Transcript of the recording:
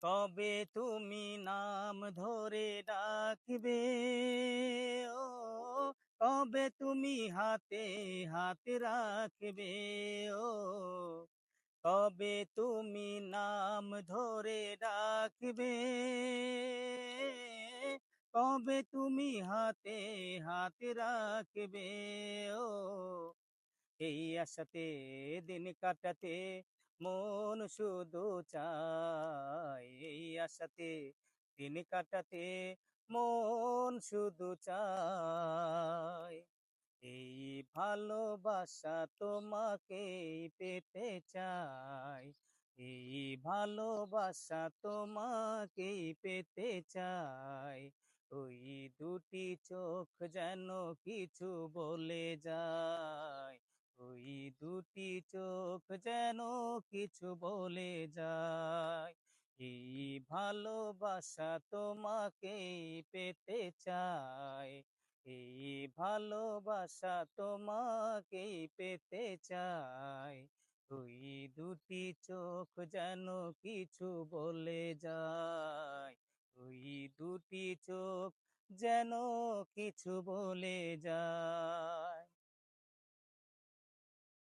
কবে তুমি নাম ধরে ডাকবে, ও কবে তুমি হাতে হাত রাখবে, ও কবে তুমি নাম ধরে ডাকবে, কবে তুমি হাতে হাত রাখবে, ও এই আশাতে দিন কাটাতে মন শুধু চায়, এই আশাতে দিন কাটাতে মন শুধু চায়। এই ভালোবাসা তোমাকেই পেতে চাই, এই ভালোবাসা তোমাকেই পেতে চাই। ওই দুটি চোখ যেন কিছু বলে যায়, ওই দুটি চোখ যেন কিছু বলে যায়। এই ভালোবাসা তোমাকেই পেতে চাই, এই ভালোবাসা তোমাকেই পেতে চাই। ওই দুটি চোখ যেন কিছু বলে যায়, ওই দুটি চোখ যেন কিছু বলে যায়।